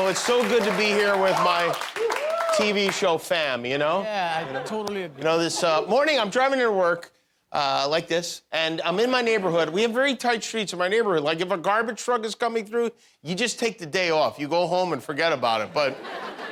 know, it's so good to be here with my TV show fam, you know? Yeah, I totally agree. You know, this morning I'm driving to work like this, and I'm in my neighborhood. We have very tight streets in my neighborhood. Like, if a garbage truck is coming through, you just take the day off. You go home and forget about it. But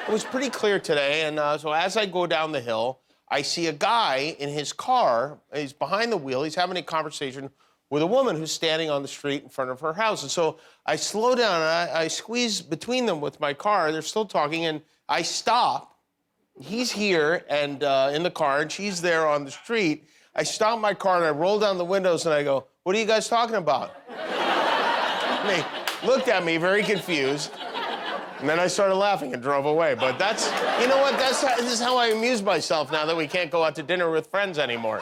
it was pretty clear today, and so as I go down the hill, I see a guy in his car. He's behind the wheel. He's having a conversation with a woman who's standing on the street in front of her house. And so I slow down, and I squeeze between them with my car. They're still talking, and I stop. He's here and in the car, and she's there on the street. I stop my car, and I roll down the windows, and I go, "What are you guys talking about?" And they looked at me very confused. And then I started laughing and drove away. But that's, you know what, this is how I amuse myself now that we can't go out to dinner with friends anymore.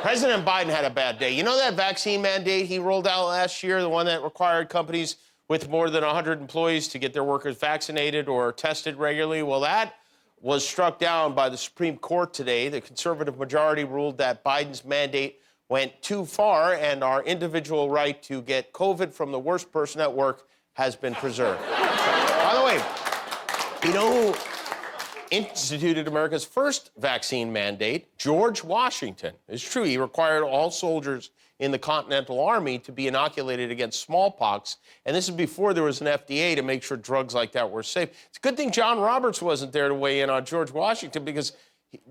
President Biden had a bad day. You know that vaccine mandate he rolled out last year, the one that required companies with more than 100 employees to get their workers vaccinated or tested regularly? Well, that was struck down by the Supreme Court today. The conservative majority ruled that Biden's mandate went too far, and our individual right to get COVID from the worst person at work has been preserved. By the way, you know who instituted America's first vaccine mandate? George Washington. It's true, he required all soldiers in the Continental Army to be inoculated against smallpox, and this is before there was an FDA to make sure drugs like that were safe. It's a good thing John Roberts wasn't there to weigh in on George Washington, because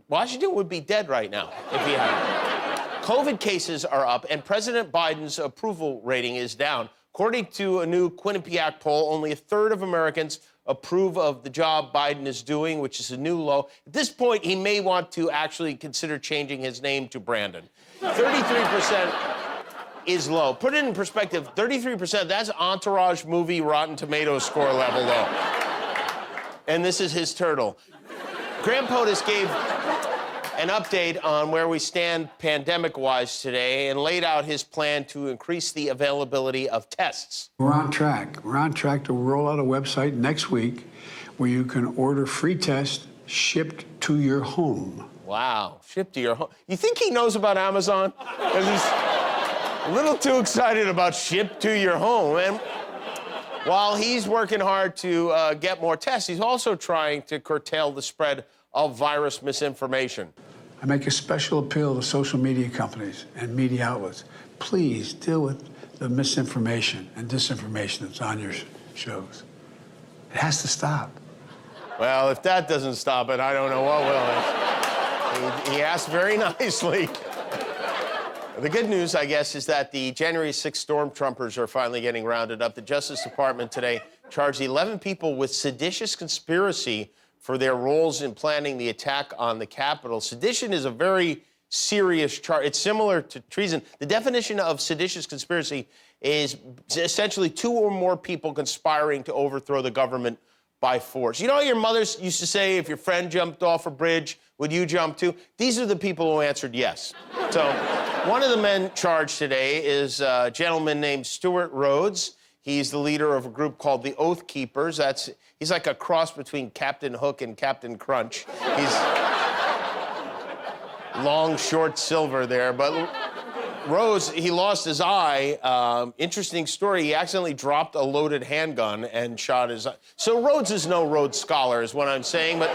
Washington would be dead right now if he had. COVID cases are up, and President Biden's approval rating is down. According to a new Quinnipiac poll, only a third of Americans approve of the job Biden is doing, which is a new low. At this point, he may want to actually consider changing his name to Brandon. 33% is low. Put it in perspective, 33%, that's Entourage movie Rotten Tomatoes score level low. And this is his turtle. Graham POTUS gave an update on where we stand pandemic-wise today and laid out his plan to increase the availability of tests. We're on track. We're on track to roll out a website next week where you can order free tests shipped to your home. Wow, shipped to your home. You think he knows about Amazon? 'Cause he's a little too excited about shipped to your home. And while he's working hard to get more tests, he's also trying to curtail the spread of virus misinformation. I make a special appeal to social media companies and media outlets. Please deal with the misinformation and disinformation that's on your shows. It has to stop. Well, if that doesn't stop it, I don't know what will. He asked very nicely. The good news, I guess, is that the January 6th stormtroopers are finally getting rounded up. The Justice Department today charged 11 people with seditious conspiracy for their roles in planning the attack on the Capitol. Sedition is a very serious charge. It's similar to treason. The definition of seditious conspiracy is essentially two or more people conspiring to overthrow the government by force. You know, your mothers used to say, if your friend jumped off a bridge, would you jump too? These are the people who answered yes. So one of the men charged today is a gentleman named Stuart Rhodes. He's the leader of a group called the Oath Keepers. He's like a cross between Captain Hook and Captain Crunch. He's long, short, silver there. But Rhodes, he lost his eye. Interesting story. He accidentally dropped a loaded handgun and shot his eye. So Rhodes is no Rhodes Scholar, is what I'm saying. But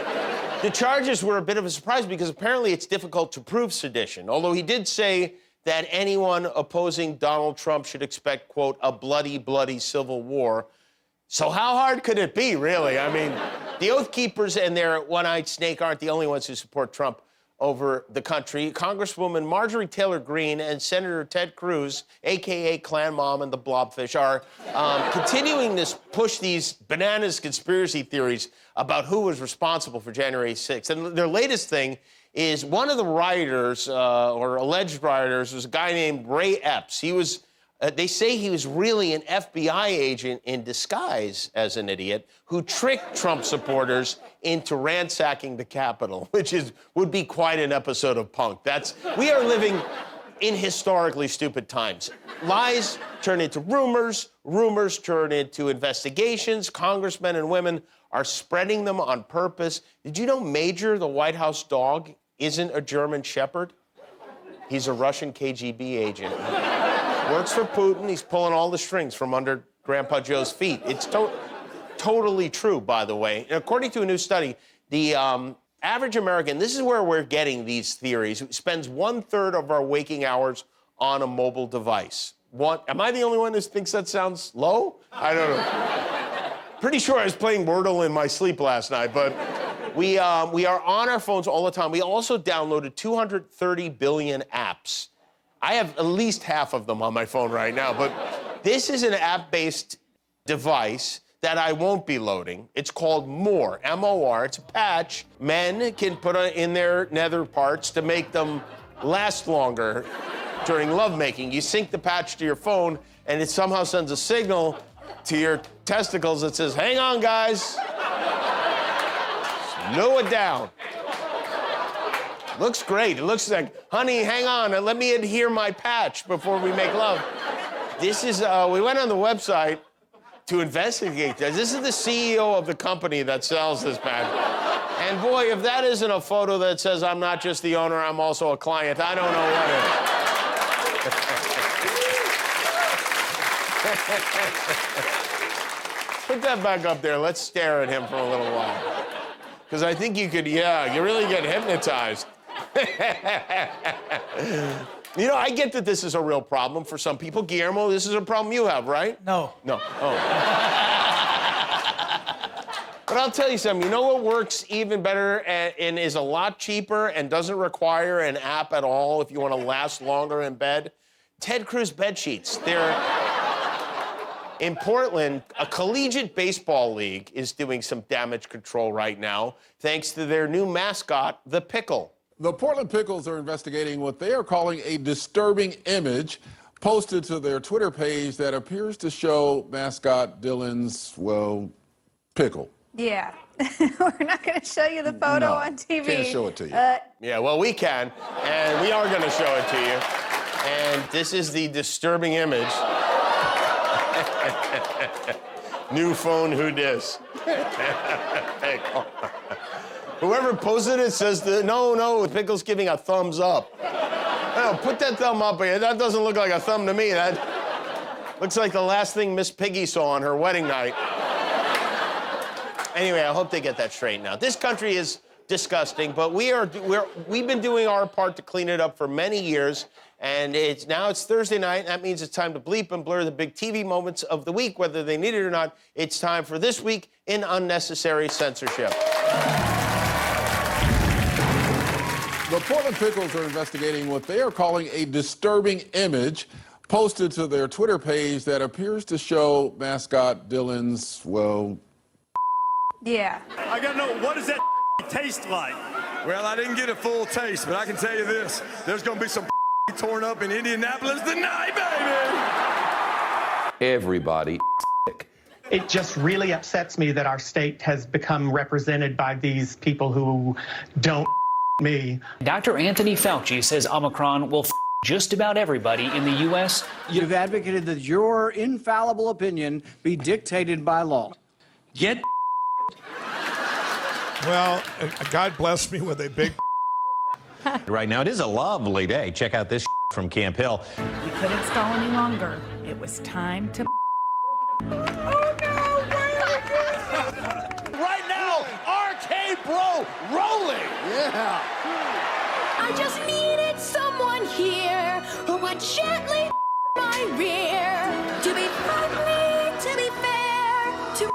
the charges were a bit of a surprise because apparently it's difficult to prove sedition. Although he did say that anyone opposing Donald Trump should expect, quote, a bloody, bloody civil war. So how hard could it be, really? I mean, the Oath Keepers and their one-eyed snake aren't the only ones who support Trump over the country. Congresswoman Marjorie Greene and Senator Ted Cruz, a.k.a. Clan Mom and the Blobfish, are continuing to push these bananas conspiracy theories about who was responsible for January 6th. And their latest thing is one of the rioters, or alleged rioters, was a guy named Ray Epps. He was, they say he was really an FBI agent in disguise as an idiot who tricked Trump supporters into ransacking the Capitol, which would be quite an episode of Punk. We are living in historically stupid times. Lies turn into rumors, rumors turn into investigations. Congressmen and women are spreading them on purpose. Did you know Major, the White House dog, isn't a German Shepherd? He's a Russian KGB agent. Works for Putin. He's pulling all the strings from under Grandpa Joe's feet. It's totally true, by the way. According to a new study, the average American, this is where we're getting these theories, spends 1/3 of our waking hours on a mobile device. Am I the only one who thinks that sounds low? I don't know. Pretty sure I was playing Wordle in my sleep last night, but we are on our phones all the time. We also downloaded 230 billion apps. I have at least half of them on my phone right now, but this is an app-based device that I won't be loading. It's called More, M-O-R. It's a patch men can put in their nether parts to make them last longer during lovemaking. You sync the patch to your phone, and it somehow sends a signal to your testicles that says, hang on, guys. Slow it down. Looks great. It looks like, honey, hang on, let me adhere my patch before we make love. This is, we went on the website to investigate this. This is the CEO of the company that sells this patch. And boy, if that isn't a photo that says I'm not just the owner, I'm also a client, I don't know what is. Put that back up there. Let's stare at him for a little while. Because I think you could, yeah, you really get hypnotized. You know, I get that this is a real problem for some people. Guillermo, this is a problem you have, right? No. No. Oh. But I'll tell you something. You know what works even better and is a lot cheaper and doesn't require an app at all if you want to last longer in bed? Ted Cruz bed sheets. They're... In Portland, a collegiate baseball league is doing some damage control right now, thanks to their new mascot, the Pickle. The Portland Pickles are investigating what they are calling a disturbing image posted to their Twitter page that appears to show mascot Dylan's, well, pickle. Yeah. We're not going to show you the photo on TV. Can't show it to you. Yeah, well, we can, and we are going to show it to you. And this is the disturbing image. New phone, who dis? Whoever posted it says that, no, Pickle's giving a thumbs up. No, put that thumb up. That doesn't look like a thumb to me. That looks like the last thing Miss Piggy saw on her wedding night. Anyway, I hope they get that straightened out. This country is disgusting, but we've been doing our part to clean it up for many years, and it's Thursday night. That means it's time to bleep and blur the big TV moments of the week, whether they need it or not. It's time for This Week in Unnecessary Censorship. The Portland Pickles are investigating what they are calling a disturbing image posted to their Twitter page that appears to show mascot Dylan's, well... Yeah. I gotta know, what does that taste like? Well, I didn't get a full taste, but I can tell you this. There's gonna be some torn up in Indianapolis tonight, baby! Everybody It just really upsets me that our state has become represented by these people who don't me. Dr. Anthony Fauci says Omicron will just about everybody in the U.S. You've advocated that your infallible opinion be dictated by law. Get Well, God bless me with a big right now. It is a lovely day. Check out this from Camp Hill. We couldn't stall any longer. It was time to. Right now, Arcade Bro rolling! Yeah! I just needed someone here who would gently my rear. To be friendly, to be fair, to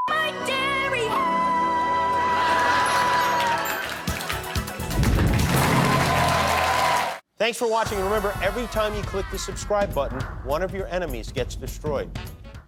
my dairy. Thanks for watching. Remember, every time you click the subscribe button, one of your enemies gets destroyed.